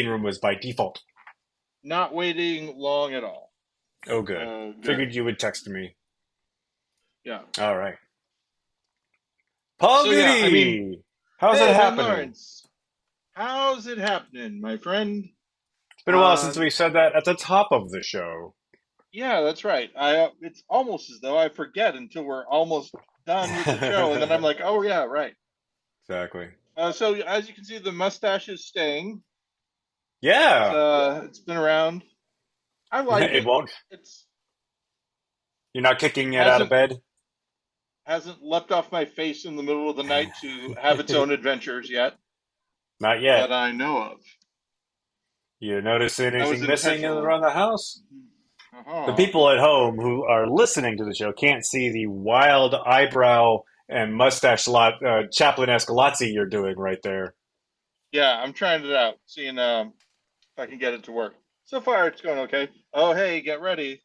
room was by default. Not waiting long at all. Oh, good. Good. Figured you would text me. Yeah. All right. Paul So yeah, I mean, Goody! How's it hey Ben happening? Lawrence, how's it happening, my friend? It's been a while since Um, we said that at the top of the show. yeah, that's right. It's almost as though I forget until we're almost done with the show, and then I'm like, oh yeah, right. Exactly. So as you can see, the mustache is staying. Yeah. It's been around. I like It it. won't. It's You're not kicking it out of hasn't bed? hasn't leapt off my face in the middle of the night to have its own adventures yet Not that yet. I know of. You notice That was anything missing intentional. around the house? The Uh-huh. people at home who are listening to the show can't see the wild eyebrow and mustache Chaplin-esque Lotzie you're doing right there. Yeah, I'm trying it out, seeing if I can get it to work. So far, it's going okay. Oh, hey, get ready.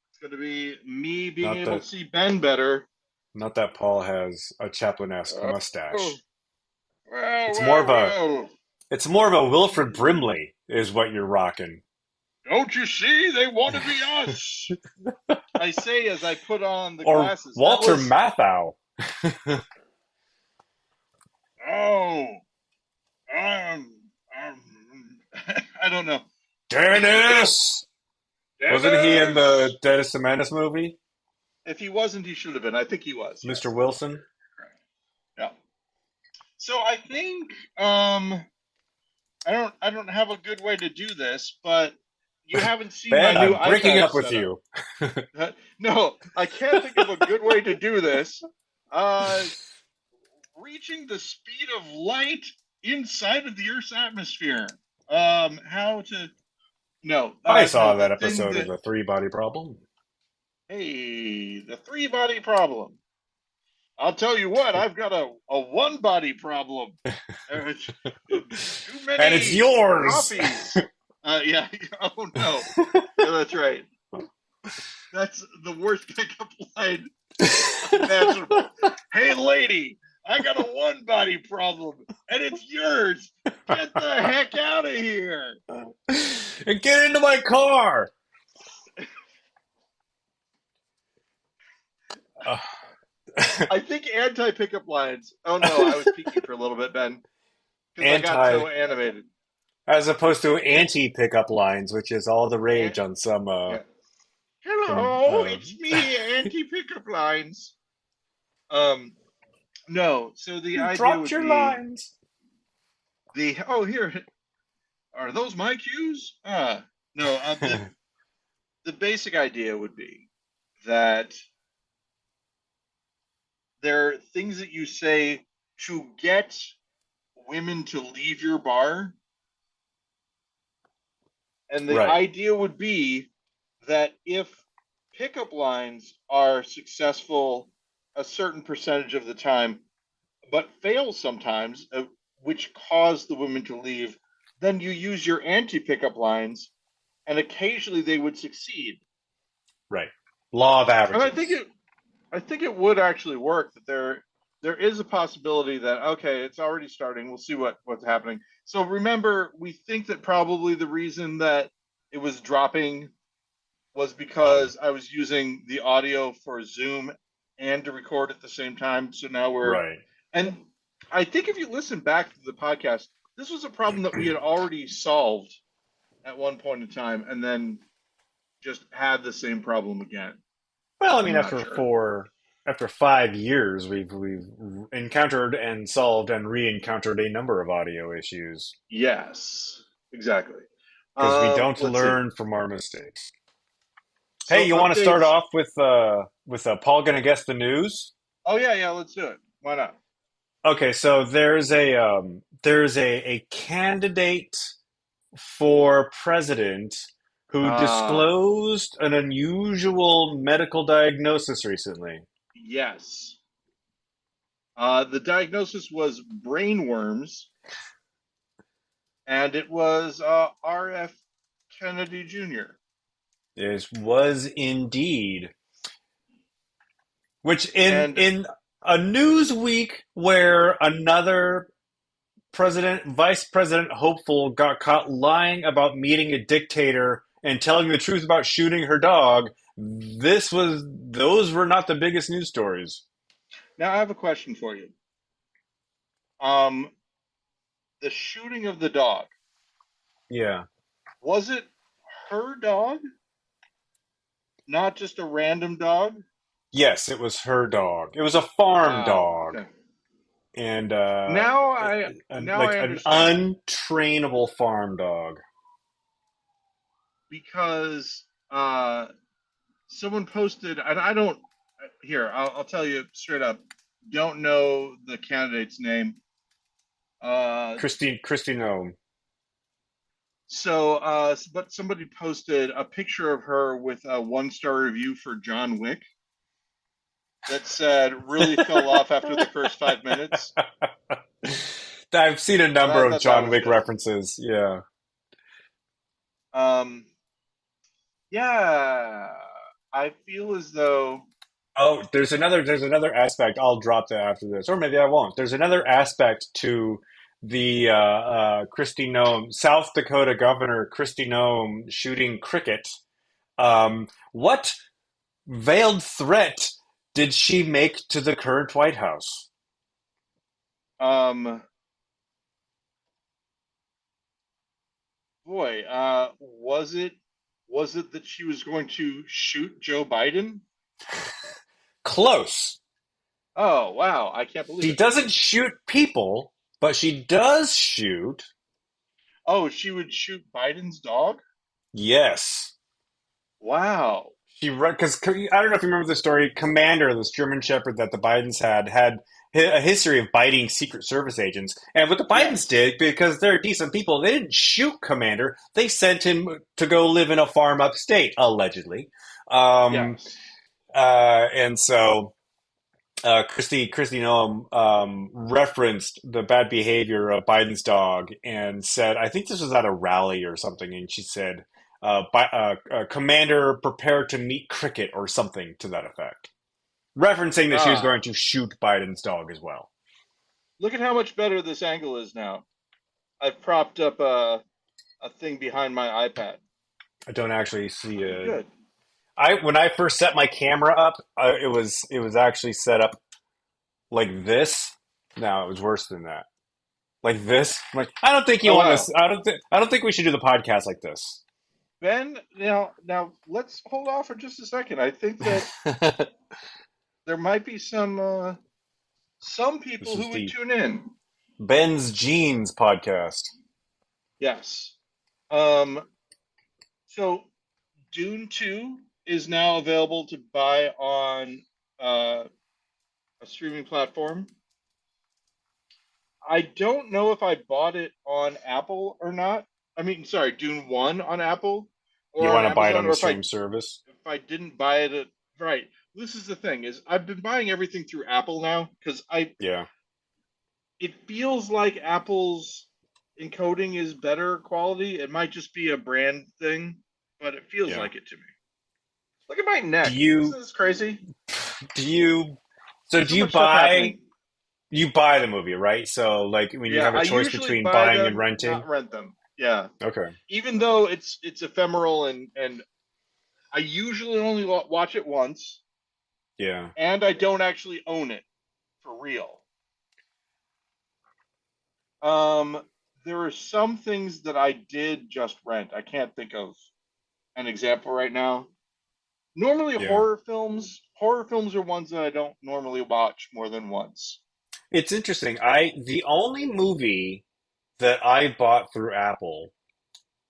It's going to be me being Not able that to see Ben better. not that Paul has a Chaplin-esque Oh, mustache. well, It's more of well, a well. it's more of a Wilfred Brimley is what you're rocking. Don't you see? They want to be us. I say as I put on the Or glasses. That Walter was, Matthau. oh, um, um I don't know. Dennis! Wasn't he in the Dennis! Dennis the Menace movie? If he wasn't, he should have been. I think he was, Mr. yes. Wilson? Yeah. So I think I don't have a good way to do this, but you haven't seen my Ben, new I'm breaking iPad up with setup. you. No, I can't think of a good way to do this. Uh, Reaching the speed of light inside of the Earth's atmosphere. How to? No, I no. saw The that thing episode of that The Three Body Problem. hey, the three body problem. I'll tell you what, I've got a one body problem. Uh, too And it's many yours! coffees. Yeah. Oh no. Yeah, that's right. That's the worst pickup line imaginable. Hey, lady, I got a one body problem, and it's yours. Get the heck out of here. And get into my car! Uh, I think anti pickup lines. Oh no, I was peeking for a little bit, Ben, because I got Anti, so animated. as opposed to anti pickup lines, which is all the And, rage on some, yeah. some, Hello, it's me, anti pickup lines. Um, no. So the you idea dropped would your be lines. the oh here are those my cues? No. The basic idea would be that there are things that you say to get women to leave your bar, and the Right. idea would be that if pickup lines are successful a certain percentage of the time, but fail sometimes, which cause the women to leave, then you use your anti pickup lines, and occasionally they would succeed. Right. Law of And averages. I think it would actually work. That there is a possibility that okay, it's already starting. We'll see what's happening. So remember, we think that probably the reason that it was dropping was Um, because I was using the audio for Zoom and to record at the same time. So now right. and I think if you listen back to the podcast, this was a problem that we had already solved at one point in time and then just had the same problem again. Well, I I'm mean, not sure. after 5 years, we've encountered and solved and re-encountered a number of audio issues Yes, exactly. because we don't Let's see. learn from our mistakes. Hey, So you want to start updates. off with Paul gonna guess the news? Oh yeah, yeah. Let's do it. Why not? Okay, so there's a candidate for president who Uh disclosed an unusual medical diagnosis recently. yes. The diagnosis was brain worms, and it was R.F. Kennedy Jr. It was indeed, which in And in a news week where another Vice President hopeful got caught lying about meeting a dictator and telling the truth about shooting her dog. Those were not the biggest news stories. Now I have a question for you. Um, the shooting of the dog, Yeah. was it her dog, not just a random dog? Yes, it was her dog. It was a farm Wow. dog, Okay. and Now like I an understand untrainable farm dog. because someone posted, and I don't. Here, I'll tell you straight up. Don't know the candidate's name. Uh, Christine Nome. but somebody posted a picture of her with a one-star review for John Wick that said really fell off after the first 5 minutes, I've seen a and number I of thought that John was Wick good. references. Yeah. Um, yeah, I feel as though, Oh, there's another aspect. I'll drop that after this, or maybe I won't. There's another aspect to the Kristi Noem, South Dakota Governor Kristi Noem shooting cricket. What veiled threat did she make to the current White House? um, boy, was it that she was going to shoot Joe Biden? Close. Oh, wow, I can't believe She it. doesn't shoot people, but she does shoot. Oh, she would shoot Biden's dog? Yes. Wow. She because I don't know if you remember the story. Commander, this German Shepherd that the Bidens had a history of biting Secret Service agents, and what the Bidens Yes. did because they're decent people, they didn't shoot Commander. They sent him to go live in a farm upstate, allegedly. Um, Yes. and so Christy Noam referenced the bad behavior of Biden's dog and said, I think this was at a rally or something, and she said, "Commander, prepare to meet cricket" or something to that effect, referencing that she was Ah, going to shoot Biden's dog as well. look at how much better this angle is now. I've propped up a thing behind my iPad. I don't actually see Looking a. good. I when I first set my camera up, it was actually set up like this. No, it was worse than that. Like this. I'm like, I don't think you Oh want wow. this. I don't think we should do the podcast like this. Ben, now let's hold off for just a second. I think that there might be some This people is who would the tune in. Ben's Jeans podcast. Yes. Um, so Dune 2 is now available to buy on uh, a streaming platform. I don't know if I bought it on Apple or not. I mean, sorry, Dune 1 on Apple You or on want to buy it Amazon, on or the same service? if I didn't buy it at, right. This is the thing is I've been buying everything through Apple now because I Yeah, it feels like Apple's encoding is better quality. It might just be a brand thing, but it feels yeah. like it to me. Look at my Do neck. you Isn't this crazy? do you so There's do so you much stuff buy happening. you buy the movie, right? So like when you Yeah, have a I choice usually between buy buying and them, renting. not rent them. Yeah. Okay. Even though it's ephemeral and I usually only watch it once, Yeah. and I don't actually own it for real. Um, there are some things that I did just rent. I can't think of an example right now. Normally, Yeah. horror films are ones that I don't normally watch more than once. It's interesting. I the only movie that I bought through Apple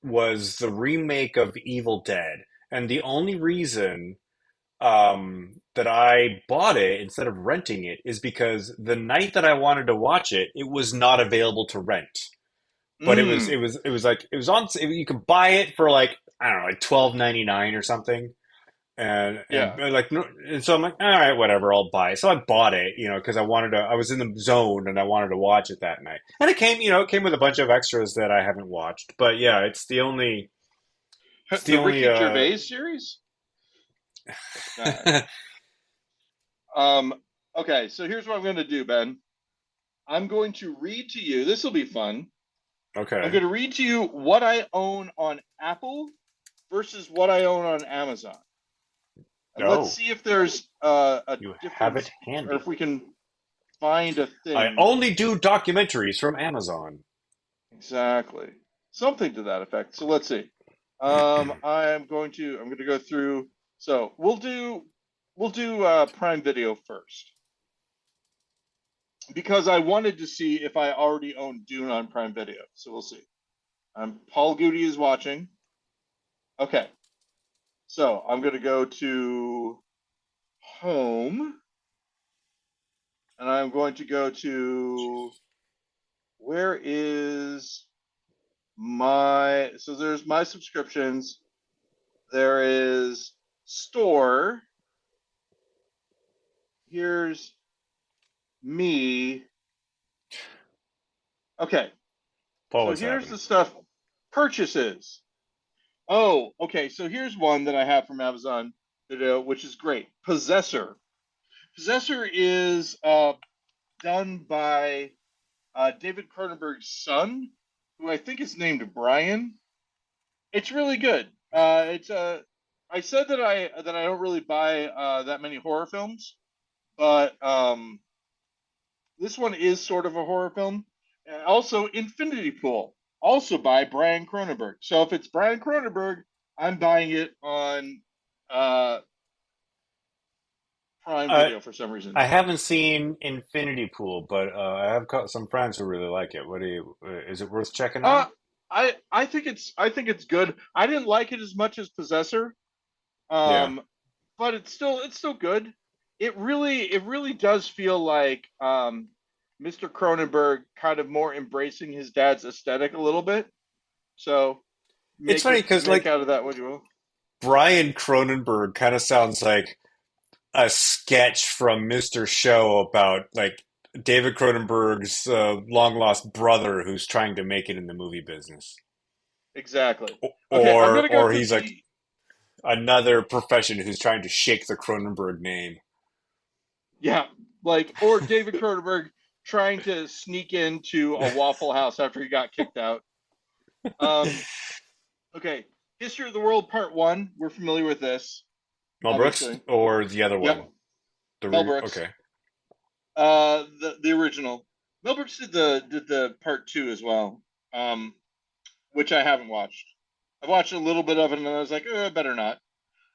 was the remake of Evil Dead. And the only reason that I bought it instead of renting it is because the night that I wanted to watch it, it was not available to rent. But Mm, it was on you could buy it for like I don't know like 12.99 or something. And yeah. like no, and so I'm like all right whatever I'll buy it. So I bought it because I was in the zone and I wanted to watch it that night. And it came with a bunch of extras that I haven't watched. But yeah, it's the The only Ricky Gervais series? God. Um, okay, so here's what I'm going to do, Ben. I'm going to read to you. This will be fun. I'm Okay. going to read to you what I own on Apple versus what I own on Amazon. And let's Oh, see if there's a you have it difference or if handy. we can find a I thing. only do documentaries from Amazon. Exactly. Something to that effect. So let's see. I'm going to go through. So we'll do Prime Video first because I wanted to see if I already own Dune on Prime Video. So we'll see. Paul Goody is watching. Okay. So I'm going to go to home and I'm going to go to where is so there's my subscriptions. There is store. Here's me. Okay. Paul, So what's here's happening? the stuff purchases. Oh, okay. So here's one that I have from Amazon Video, which is great. Possessor. Possessor is done by David Cronenberg's son, who I think is named Brian. It's really good. I said that I don't really buy that many horror films, but this one is sort of a horror film. Also, Infinity Pool, also by Brian Cronenberg. So if it's Brian Cronenberg, I'm buying it on uh, Prime Uh, Video for some reason. I haven't seen Infinity Pool, but I have got some friends who really like it. What do you? Is it worth checking Uh, out? I think it's good. I didn't like it as much as Possessor, Yeah. um, but it's still good. It really does feel like Mr. Cronenberg kind of more embracing his dad's aesthetic a little bit. So It's make funny it because make like out of that what you will. Brian Cronenberg kind of sounds like a sketch from Mr. Show about like David Cronenberg's long lost brother who's trying to make it in the movie business, Exactly. Okay, I'm or gonna go through he's like the another profession who's trying to shake the Cronenberg name. yeah, like or David Cronenberg trying to sneak into a Waffle House after he got kicked out. Um, okay, History of the World Part One. We're familiar with this, Mel Brooks obviously. or the other Yep, one? Mel Brooks. Okay, The original. Mel Brooks did the part two as well, which I haven't watched. I watched a little bit of it and I was like, better not.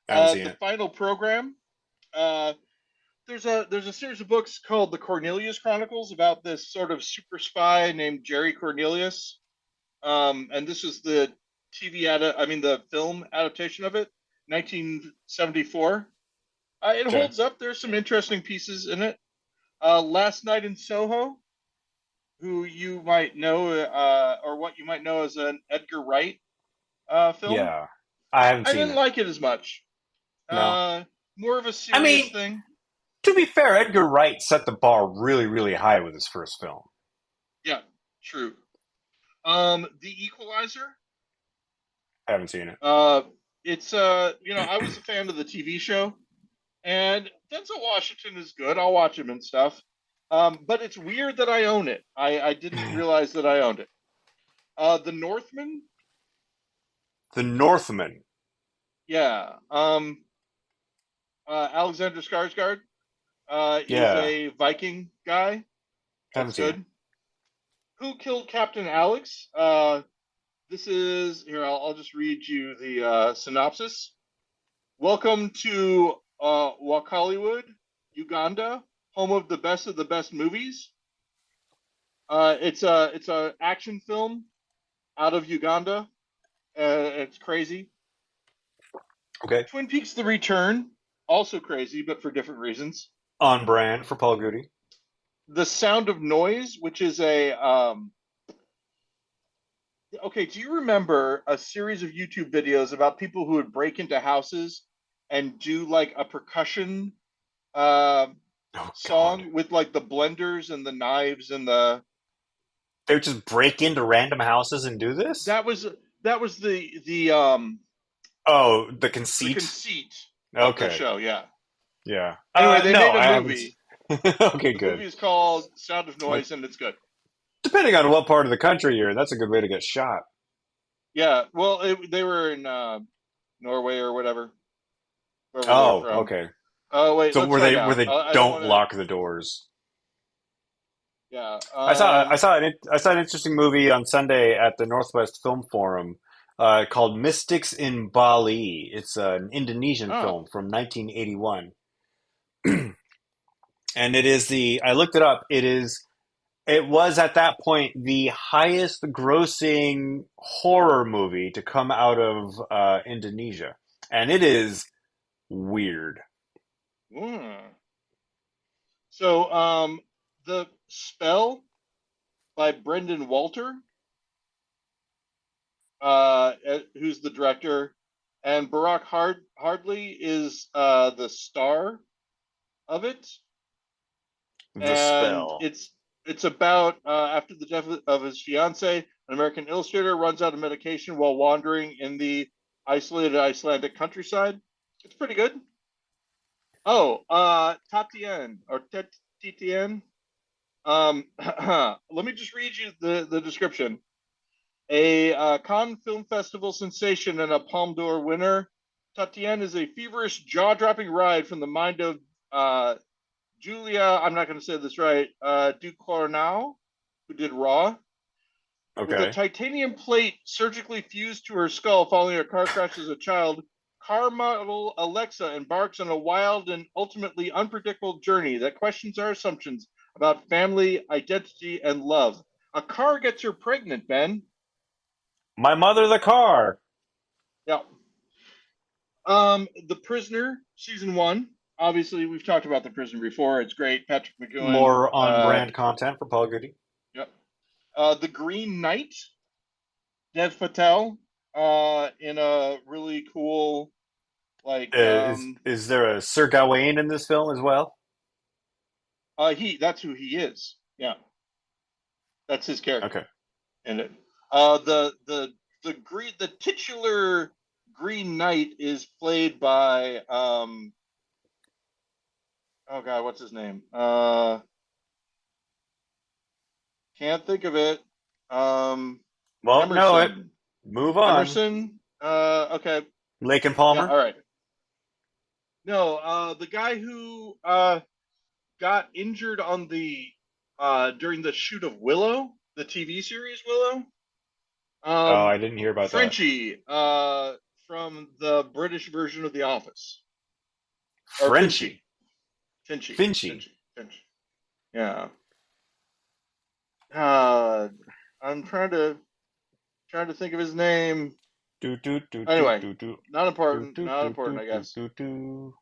I haven't seen The it. final program. Uh, there's a series of books called the Cornelius Chronicles about this sort of super spy named Jerry Cornelius. And this is the the film adaptation of it, 1974. It Okay, holds up. There's some interesting pieces in it. Last Night in Soho, who you might know, or what you might know as an Edgar Wright film. yeah, I haven't I seen didn't it. like it as much. No, Uh, More of a I serious mean, thing. to be fair, Edgar Wright set the bar really, really high with his first film. Yeah, true. The Equalizer. I haven't seen it. Uh, I was a fan of the TV show, and Denzel Washington is good. I'll watch him and stuff. But it's weird that I own it. I didn't realize that I owned it. The Northman. The Northman. Yeah. Alexander Skarsgård is Yeah, a Viking guy. haven't That's seen it. good. Who killed Captain Alex? This is here. I'll just read you the synopsis. Welcome to Wakaliwood, Uganda, home of the best movies. It's a action film out of Uganda. It's crazy. Okay, Twin Peaks: The Return, also crazy, but for different reasons. on brand for Paul Goody. The Sound of Noise, which is a okay. Do you remember a series of YouTube videos about people who would break into houses and do like a percussion uh, Oh God, song with like the blenders and the knives and the they would just break into random houses and do this. that was that was Oh, the the conceit. conceit of the Okay, show. Yeah. yeah. Anyway, they No, made a I haven't. movie. Okay, The good. movie is called Sound of Like, Noise, and it's good. depending on what part of the country you're in, that's a good way to get shot. Yeah, well, they were in Norway or whatever, wherever they're Oh, from. okay. Oh wait, So let's where find they where out. they I don't don't want to. lock the doors. Yeah. I saw an interesting movie on Sunday at the Northwest Film Forum called Mystics in Bali. It's an Indonesian Oh. film from 1981, and it is the I looked it up. It was at that point the highest grossing horror movie to come out of Indonesia, and it is weird. Hmm. So, the Spell by Brendan Walter, who's the director, and Barack Hardley is the star of it, The and Spell. it's about after the death of his fiance, an American illustrator runs out of medication while wandering in the isolated Icelandic countryside. It's pretty good. Oh, Tatien or Titien. Let me just read you the description. A Cannes Film Festival sensation and a Palme d'Or winner, Tatienne is a feverish, jaw-dropping ride from the mind of Julia. I'm not going to say this right. Ducournau, who did Raw, with a Okay. titanium plate surgically fused to her skull following a car crash as a child. Car model Alexa embarks on a wild and ultimately unpredictable journey that questions our assumptions about family, identity, and love. A car gets her pregnant, Ben. My Mother the Car. Yeah. The Prisoner, season one. Obviously, we've talked about The Prisoner before. It's great. Patrick McGowan. More on brand content for Paul Goody. Yep. The Green Knight, Dev Patel, in a really cool, like, Is there a Sir Gawain in this film as well? that's who he is. Yeah, that's his character Okay. in it. The titular Green Knight is played by, oh God, what's his name? Can't think of it. Um, Won't know it. Emerson. Move on. Emerson. Okay. Lake and Yeah. All Palmer. right. No. The guy who got injured on the during the shoot of Willow, the TV series Willow. Oh, I didn't hear about that. Frenchie. From the British version of The Office, or Finchy. Frenchie. Finchy. Finchy. Finchy. Finchy. Yeah. Uh, I'm trying to think of his name. Do do do do Anyway, do do not do important. do Not do important, do I do guess. do do.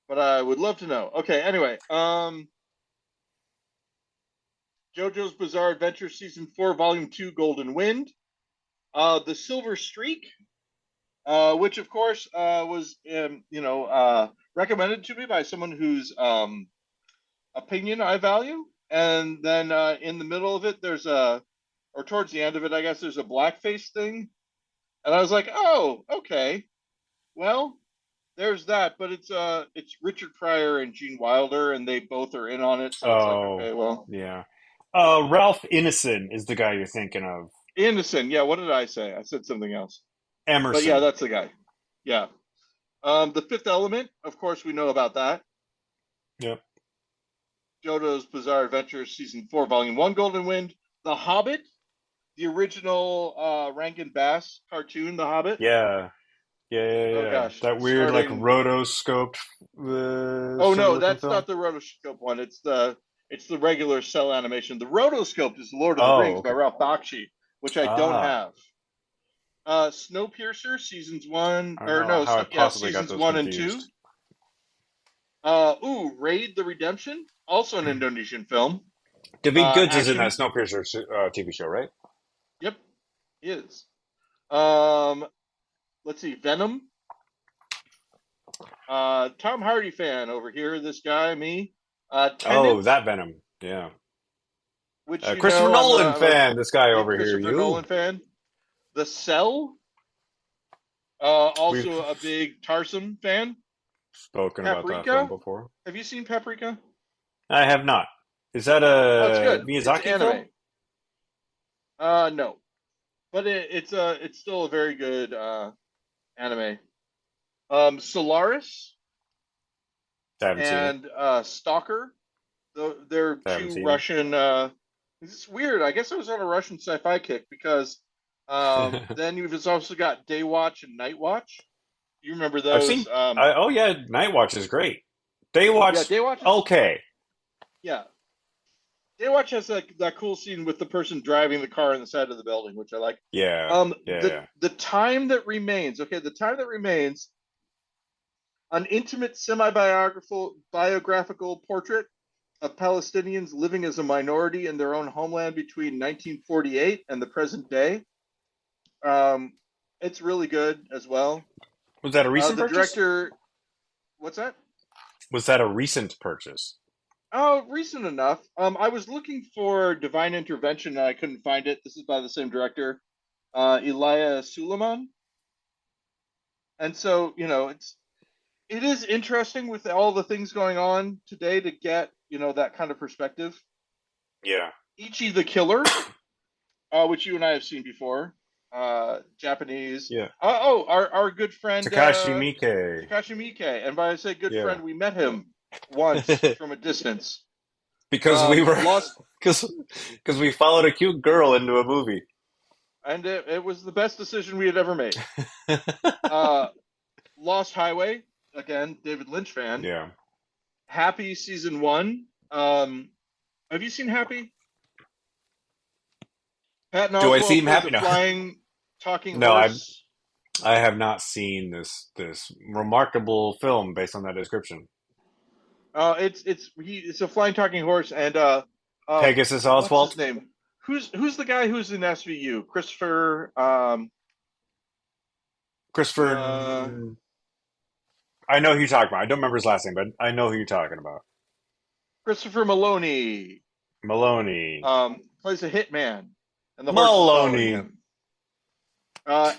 But I would love to know. Okay, anyway, JoJo's Bizarre Adventure Season 4, Volume 2, Golden Wind. The Silver Streak, which of course was, recommended to me by someone whose opinion I value. And then in the middle of it, or towards the end of it, I guess there's a blackface thing. And I was like, oh, okay. Well, there's that, but it's Richard Pryor and Gene Wilder, and they both are in on it. So it's like, Oh, okay, well, yeah. Ralph Ineson is the guy you're thinking of. Anderson. Yeah, what did I say? I said something else, but yeah, Emerson. that's the guy. Yeah. The Fifth Element, of course, we know about that. Yep. JoJo's Bizarre Adventure Season 4, Volume 1, Golden Wind. The Hobbit, the original Rankin Bass cartoon, The Hobbit. Yeah. Yeah, yeah, Oh yeah. gosh, That weird, like, starting. rotoscoped Oh sort of no, looking that's film. not the rotoscope one. It's the regular cell animation. The rotoscope is Lord of the Oh, Rings by okay. Ralph Bakshi, which I don't Ah, have. Snowpiercer seasons one, I don't or know no, how I yeah, possibly got seasons those one and two. confused. Raid the Redemption, also an Indonesian film. David Goods is in that Action. Snowpiercer TV show, right? Yep, is. Um, let's see, Venom. Tom Hardy fan over here. This guy, me. Oh, Tenet, that Venom. Yeah. which Christopher I'm a Nolan I'm a fan. This guy big over here. Christopher Nolan You. fan. The Cell, We've also a big Tarsum fan. spoken about that film Paprika. before. Have you seen Paprika? I have not. Is that Oh, it's a good. It's Miyazaki film? anime. No, but it's still a very good anime. Solaris I haven't seen it. and Stalker. They're I haven't two seen Russian. It's weird. I guess I was on a Russian sci-fi kick because it. then you've also got Day Watch and Night Watch. You remember I've those? seen. Oh yeah, Night Watch is great. Day Yeah, Watch, Day Watch is okay. yeah. Day Watch has that cool scene with the person driving the car on the side of the building, which I like. Yeah, The yeah, the time that remains. Okay, the time that remains. An intimate semi-biographical portrait of Palestinians living as a minority in their own homeland between 1948 and the present day. Um, it's really good as well. was that a recent The purchase? director, what's that? Was that a recent purchase? Oh, recent enough. I was looking for Divine Intervention and I couldn't find it. This is by the same director, Elia Suleiman. And so, it is interesting with all the things going on today to get, that kind of perspective. Yeah, Ichi the Killer, which you and I have seen before, Japanese. yeah. Our good friend Takashi Miike. Takashi Miike, and by I say good Yeah, friend, we met him once from a distance. because we were Lost, because we followed a cute girl into a movie. and it was the best decision we had ever made. Uh, Lost Highway, again, David Lynch fan. Yeah. Happy season one. Have you seen Happy? Patton Do I Oswalt seem plays happy? a No, flying talking no. horse. I have not seen this remarkable film based on that description. It's a flying talking horse, and Pegasus what's his Oswald, name? Who's the guy who's in SVU? Christopher uh Christopher. I know who you're talking about. I don't remember his last name, but I know who you're talking about. Christopher Maloney Maloney. plays a hitman, and the horse is following Maloney. him.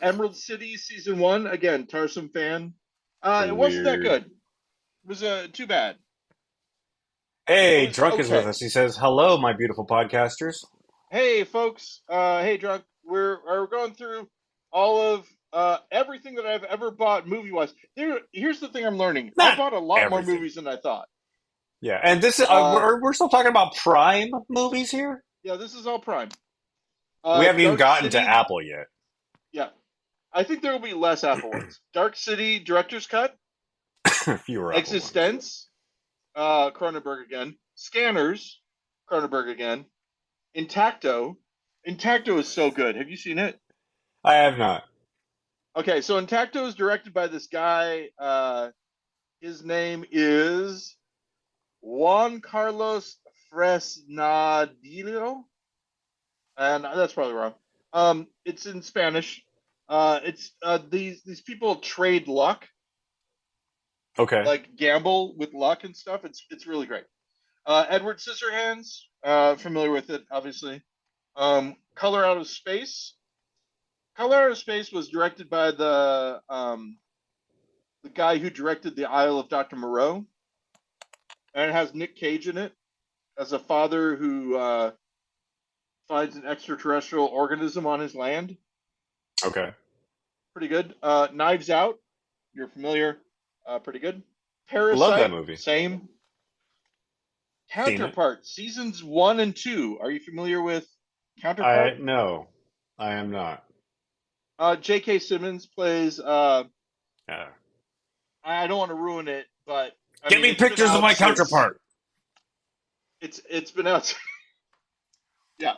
Emerald City season one again. Tarsum fan. It wasn't that Weird. good. It was too bad. It Hey, was Drunk is with okay. us. He says, "Hello, my beautiful podcasters." Hey folks, hey drunk. We're going through all of everything that I've ever bought movie wise. Here's the thing I'm learning. I Not bought a lot more everything. movies than I thought. Yeah, and this is Uh, we're still talking about Prime movies here. yeah, this is all Prime. We haven't even Dark gotten to City. Apple yet. Yeah, I think there will be less Apple ones. Dark City Director's Cut, Fewer Apple ones. Existence, Cronenberg again. Scanners, Cronenberg again. Intacto. Intacto is so good. Have you seen it? I have not. Okay, so Intacto is directed by this guy. His name is Juan Carlos Fresnadillo, and that's probably wrong. It's in Spanish. It's these people trade luck, Okay. like gamble with luck and stuff. It's really great. Edward Scissorhands, familiar with it, obviously. Color Out of Space. Color Out of Space was directed by the guy who directed The Isle of Dr. Moreau, and it has Nick Cage in it as a father who finds an extraterrestrial organism on his land. Okay. Pretty good. Knives Out, you're familiar. Pretty good. Love that Parasite, movie. same. Seen it. Counterpart, seasons one and two. Are you familiar with I Counterpart? no. I am not. J.K. Simmons plays. Uh, I don't want to ruin it, but I Get mean me it's been pictures of out my since counterpart. it's been out. Yeah,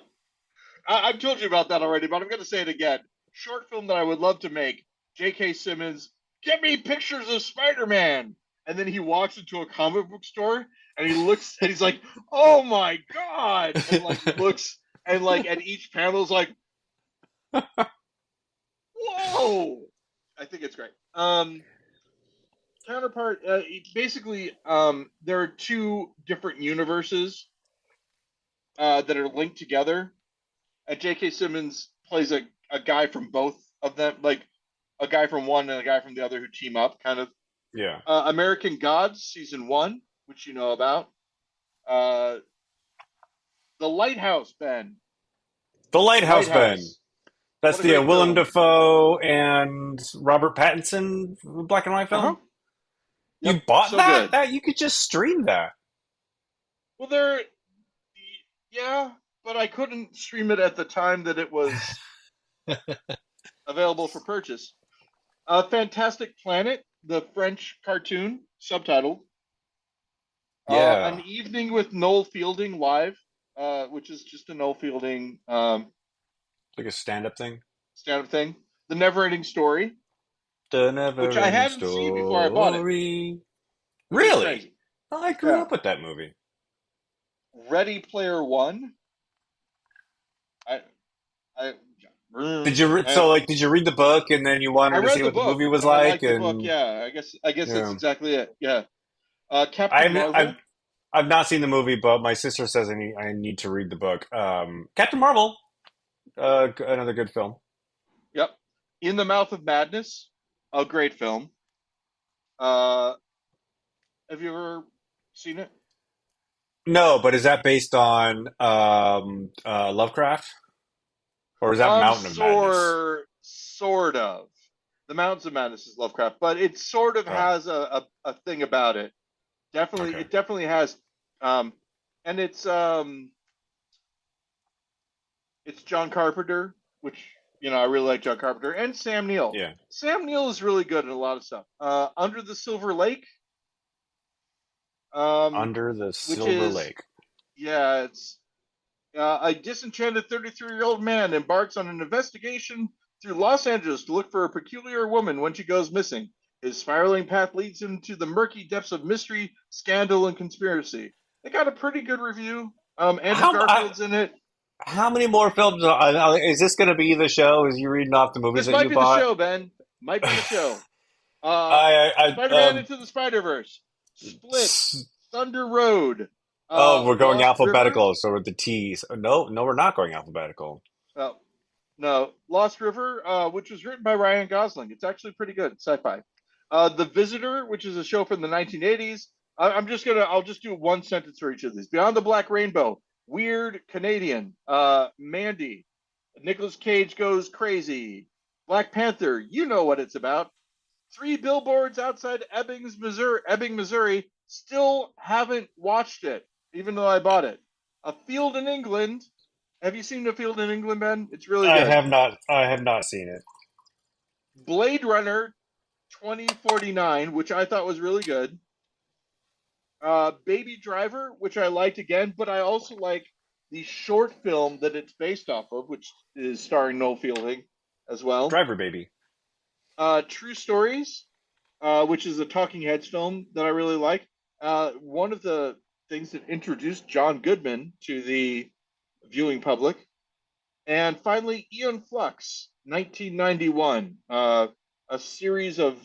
I've told you about that already, but I'm going to say it again. Short film that I would love to make. J.K. Simmons, get me pictures of Spider-Man, and then he walks into a comic book store and he looks and he's like, "Oh my god!" and like looks and like at each panel is like, "Whoa!" I think it's great. Counterpart, basically, there are two different universes that are linked together. J.K. Simmons plays a guy from both of them, like a guy from one and a guy from the other who team up, kind of. Yeah. American Gods season one, which you know about. Uh, the Lighthouse, Ben. The The Lighthouse, Ben. Lighthouse. That's What a the great Willem film. Dafoe and Robert Pattinson black and white Uh huh. film. You Yep. bought So that? good. That you could just stream that. Well, yeah, but I couldn't stream it at the time that it was available for purchase. Fantastic Planet, the French cartoon, subtitled. An Yeah, Evening with Noel Fielding live, which is just a Noel Fielding like a stand-up thing. stand-up thing. The Never-Ending Story, The which I never-ending hadn't seen before I bought it, story. which is Really? crazy. Oh, I grew Yeah. up with that movie. Ready Player One. I, I, Did you I, did you read the book and then you I wanted to read see the what the book movie was and I like? liked the book. And Yeah, I guess that's yeah, exactly it. Yeah. I Captain haven't, Marvel. I've not seen the movie, but my sister says I need to read the book. Captain Marvel, another good film. Yep. In the Mouth of Madness, a great film. Uh, have you ever seen it? No, but is that based on Lovecraft or is that Mountain of Madness? Sort of. The Mountains of Madness is Lovecraft, but it sort of Oh, has a thing about it. Definitely, okay. it definitely has. Um, and it's John Carpenter, which I really like John Carpenter, and Sam Neill. Yeah, Sam Neill is really good at a lot of stuff. Under the Silver Lake, um, Under the which Silver is Lake. yeah, it's a disenchanted 33-year-old man embarks on an investigation through Los Angeles to look for a peculiar woman when she goes missing. His spiraling path leads him to the murky depths of mystery, scandal, and conspiracy. They got a pretty good review. Andrew How I, Garfield's in it. how many more films is this going to be the show? Is you reading off the movies This that might you be the bought? show, Ben. Might be the show. Uh, I Spider-Man Into the Spider-Verse, Split, s- Thunder Road, oh, we're going Lost River. alphabetical, so with the T's. No, no, we're not going alphabetical. Uh, No, Lost River, which was written by Ryan Gosling. It's actually pretty good sci-fi. The Visitor, which is a show from the 1980s. I'll just do one sentence for each of these. Beyond the Black Rainbow, Weird Canadian, Mandy, Nicolas Cage Goes Crazy, Black Panther. You know what it's about. Three Billboards Outside Ebbing, Missouri. Still haven't watched it, even though I bought it. A Field in England. Have you seen A Field in England, Ben? It's really good. I have not seen it. Blade Runner 2049, which I thought was really good. Baby Driver, which I liked again, but I also like the short film that it's based off of, which is starring Noel Fielding as well. Driver Baby. True Stories, which is a Talking Heads film that I really like. One of the things that introduced John Goodman to the viewing public. And finally, Eon Flux, 1991, a series of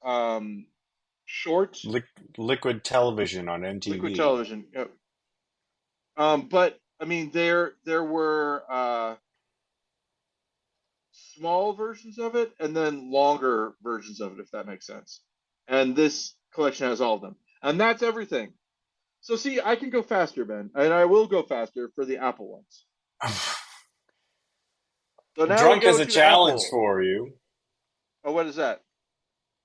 um, short Liquid Television on liquid MTV. television. Yep. But I mean, there were small versions of it and then longer versions of it, if that makes sense. And this collection has all of them, and that's everything. So see, I can go faster, Ben, and I will go faster for the Apple ones. So now we Drunk go has a to challenge Apple. for you. Oh, what is that?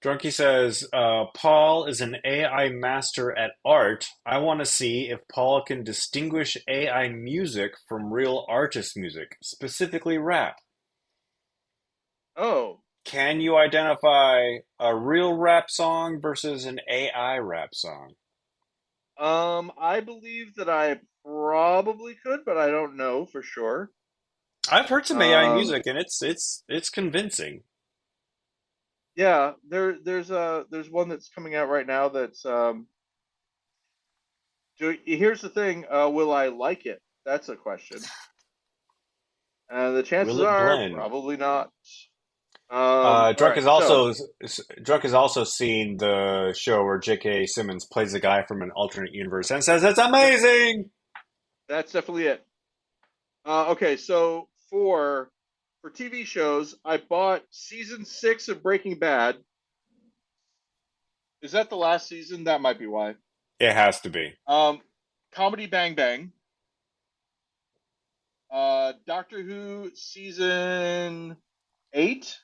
Drunky says, Paul is an AI master at art. I want to see if Paul can distinguish AI music from real artist music, specifically rap. Oh, Can you identify a real rap song versus an AI rap song? I believe that I probably could, but I don't know for sure. I've heard some AI Um, music and it's convincing. yeah, there's one that's coming out right now that's here's the thing, will I like it? That's a question. And the Will chances it are blend? probably not. All Drunk right, has so also Drunk has also seen the show where J.K. Simmons plays a guy from an alternate universe and says it's yep, amazing. that's definitely it. Okay, so for TV shows, I bought season 6 of Breaking Bad. Is that the last season? That might be why. It has to be. Um, Comedy Bang Bang, Doctor Who season 8,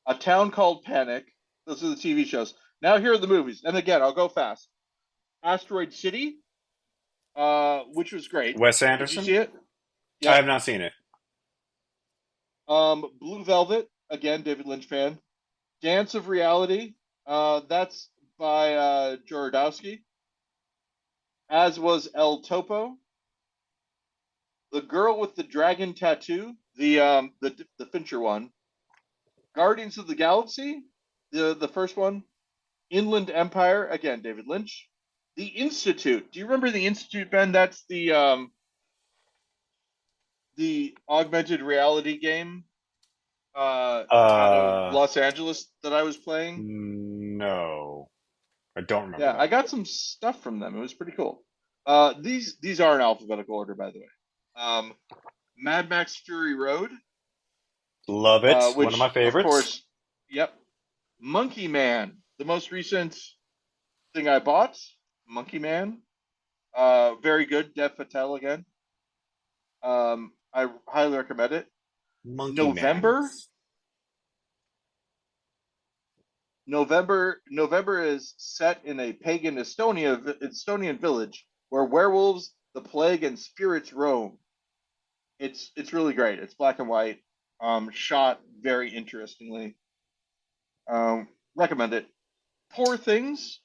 A Town Called Panic. Those are the TV shows. Now here are the movies, and again, I'll go fast. Asteroid City, which was great. Wes Did you see Anderson? it? I Yep. have not seen it. Blue Velvet, again, David Lynch fan. Dance of Reality, that's by Jorodowski, as was El Topo. The Girl with the Dragon Tattoo, the Fincher one. Guardians of the Galaxy, the first one. Inland Empire, again, David Lynch. The Institute. Do you remember the Institute, Ben? That's the augmented reality game out of Uh, Los Angeles that I was playing. no, I don't remember Yeah, I that. got some stuff from them. It was pretty cool. These are in alphabetical order, by the way. Um, Mad Max Fury Road, Love it. One of my which of favorites. course, yep. Monkey Man, the most recent thing I bought. Monkey Man, very good. Dev Patel again. I highly recommend it. Monkey Man. November, November is set in a pagan Estonian village where werewolves, the plague, and spirits roam. It's really great. It's black and white, shot very interestingly. Recommend it. Poor Things,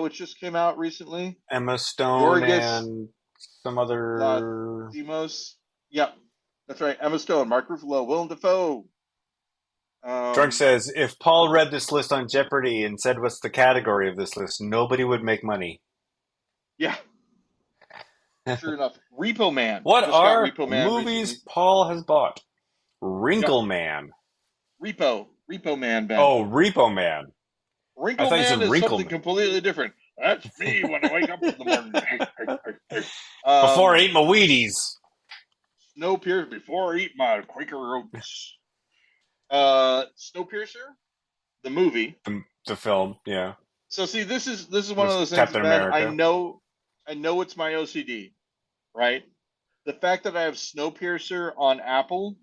which just came out recently. Emma Stone Yorgos and some other. Lanthimos. Yep, that's right. Emma Stone, Mark Ruffalo, Willem Dafoe. Drunk Um, says, if Paul read this list on Jeopardy and said what's the category of this list, nobody would make money. yeah, sure enough. Repo Man. What Just got are Repo Man movies recently. Paul has bought? Yep. Wrinkle Man. Repo Man, Ben. Oh, Repo Man. I Wrinkle thought you said Man is Wrinkle something Man. completely different. That's me when I wake up in the morning. Before I um, ate my Wheaties. Snowpiercer before I eat my Quaker Oats. Snowpiercer, the movie. The film, yeah. So see, this is one of With those things, Captain Ben. I America. know, I know it's my OCD, right? The fact that I have Snowpiercer on Apple,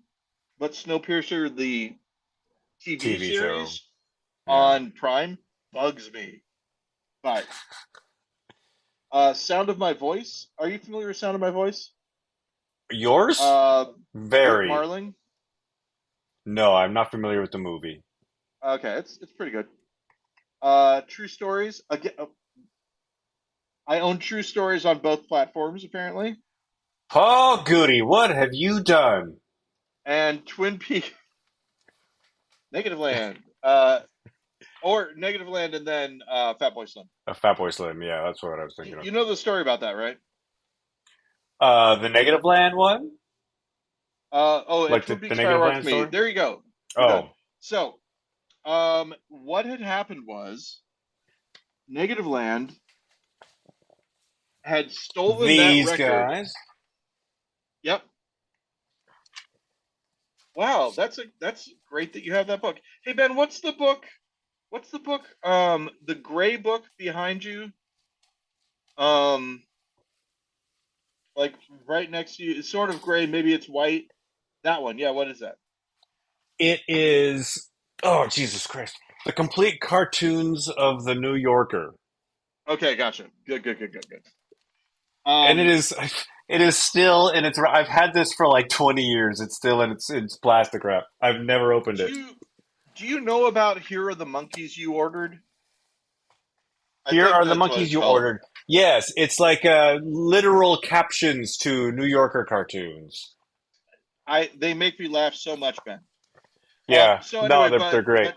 but Snowpiercer the TV TV show. series Yeah. on Prime bugs me. But Sound of My Voice. Are you familiar with Sound of My Voice? Yours? Uh, Brit Very. Marling. No, I'm not familiar with the movie. Okay, it's pretty good. True Stories. Again, I own True Stories on both platforms apparently, Paul Goody, what have you done? and Twin Peaks, Negative Land, or Negative Land, and then Fatboy Slim. A Fatboy Slim, yeah, that's what I was You, thinking of. you know the story about that, right? The Negative Land one? Oh, and Like Twin the Peaks Fire Negative Walks Land Me. story? There you go. We're done. Oh, So, what had happened was Negative Land had stolen that these record. guys. Yep. Wow, that's great that you have that book. Hey Ben, what's the book? What's the book? The gray book behind you. Um, like right next to you. It's sort of gray. Maybe it's white. That one. Yeah. What is that? It is, oh, Jesus Christ. The complete cartoons of the New Yorker. Okay, gotcha. Good, good, good, good, good. And Um, it is still, and it's, I've had this for like 20 years. It's still in its plastic wrap. I've never opened do it. you do you know about Here Are the Monkeys You Ordered? I Here think are the that's what monkeys it's you called. ordered. Yes, it's like literal captions to New Yorker cartoons. They make me laugh so much, Ben. Yeah, So no, anyway, they're great. but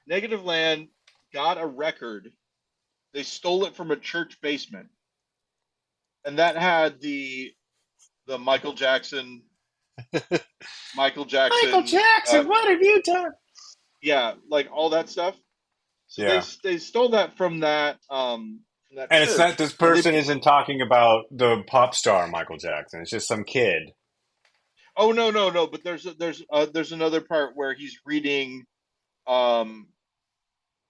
Negative Land got a record. They stole it from a church basement, and that had the Michael Michael Jackson, Jackson, what have you done? yeah, like all that stuff. So Yeah. they stole that from that And it's not, church, this and they person isn't talking about the pop star Michael Jackson. It's just some kid. oh no, but there's another part where he's reading um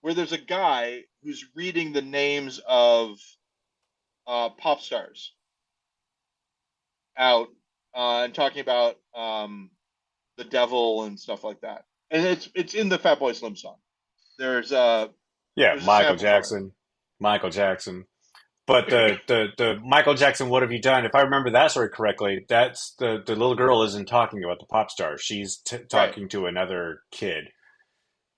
where there's a guy who's reading the names of pop stars out and talking about the devil and stuff like that. And it's in the Fat Boy Slim song. There's uh Yeah, there's a Michael sample for Jackson. Michael Jackson. But it. the Michael Jackson, what have you done? If I remember that story correctly, that's the little girl isn't talking about the pop star. She's Right. talking to another kid.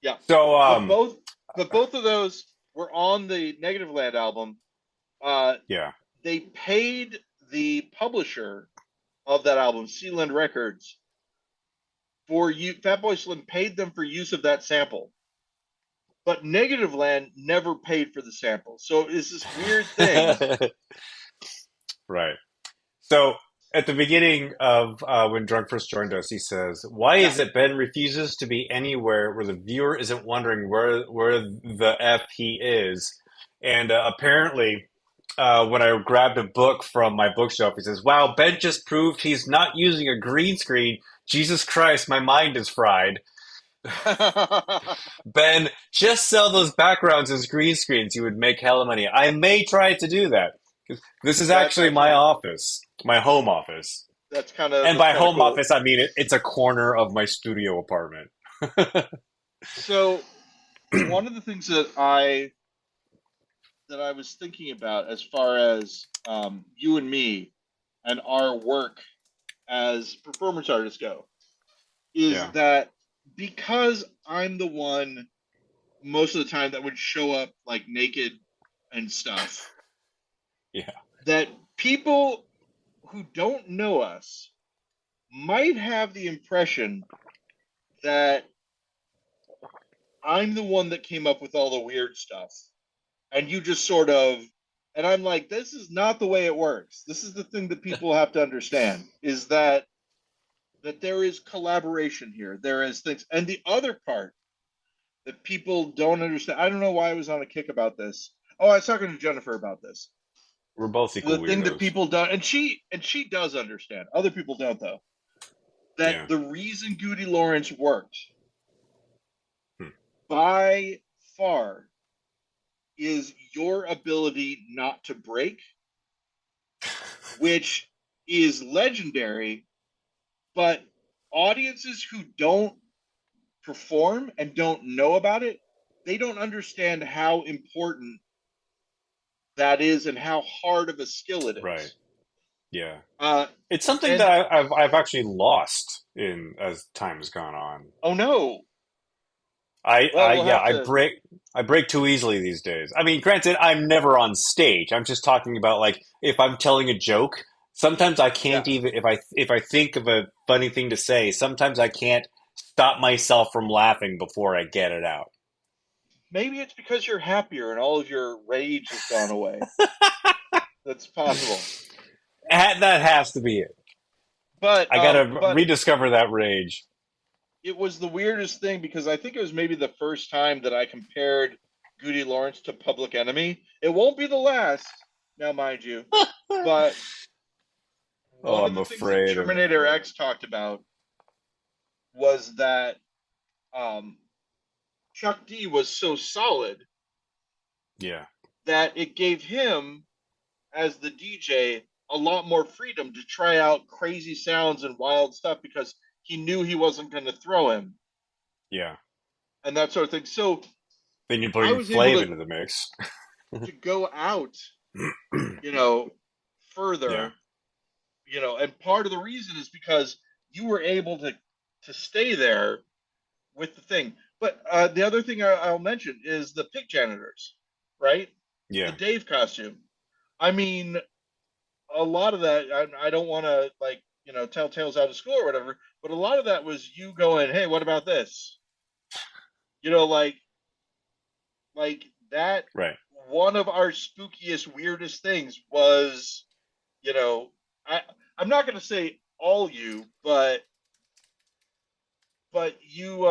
Yeah. So But both of those were on the Negative Land album. Uh yeah, they paid the publisher of that album, Sealand Records, for you. Fat Boy Slim paid them for use of that sample, but Negative Land never paid for the sample. So it's this weird thing. right. So at the beginning of when Drunk first joined us, he says, "Why Yeah. is it Ben refuses to be anywhere where the viewer isn't wondering where the f he is?" And apparently, when I grabbed a book from my bookshelf, he says, "Wow, Ben just proved he's not using a green screen. Jesus Christ, my mind is fried." Ben, just sell those backgrounds as green screens. You would make hella money. I may try to do that. This is That's actually my actually office, my home office. that's kind of And that's by kind of home cool. office, I mean it's a corner of my studio apartment. So one of the things that I was thinking about as far as you and me and our work as performance artists go is Yeah, that because I'm the one most of the time that would show up like naked and stuff, yeah, that people who don't know us might have the impression that I'm the one that came up with all the weird stuff and you just sort of, and I'm like, this is not the way it works. This is the thing that people have to understand is that there is collaboration here. There is things. And the other part that people don't understand, I don't know why I was on a kick about this. Oh, I was talking to Jennifer about this. we're both The equal thing that weirdos. people don't, and she does understand. Other people don't though. That Yeah. the reason GudeLaurance worked Hmm. by far is your ability not to break, which is legendary. But audiences who don't perform and don't know about it, they don't understand how important that is and how hard of a skill it Right. is. Yeah. Uh, It's something that and I've actually lost in as time's gone on. oh no, well I we'll yeah, have to. I break too easily these days. I mean, granted, I'm never on stage. I'm just talking about like if I'm telling a joke, sometimes I can't Yeah, even if I think of a funny thing to say, sometimes I can't stop myself from laughing before I get it out. maybe it's because you're happier and all of your rage has gone away. That's possible. That has to be it. But I gotta but rediscover that rage. it was the weirdest thing because I think it was maybe the first time that I compared GudeLaurance to Public Enemy. It won't be the last, now mind you. But Oh, one of I'm the things that afraid of. Terminator X talked about was that um, Chuck D was so solid Yeah, that it gave him, as the DJ, a lot more freedom to try out crazy sounds and wild stuff because he knew he wasn't going to throw him yeah. and that sort of thing. So Then you I bring was able Flav to into the mix. go out, you know, Yeah, further, and part of the reason is because you were able to stay there with the thing. But the other thing I'll mention is the pig janitors, right? The yeah. Dave costume. I mean, a lot of that. I don't want to like tell tales out of school or whatever, but a lot of that was you going, "Hey, what about this?" You know, like that. Right. One of our spookiest, weirdest things was, you know, I I'm not going to say all you, but you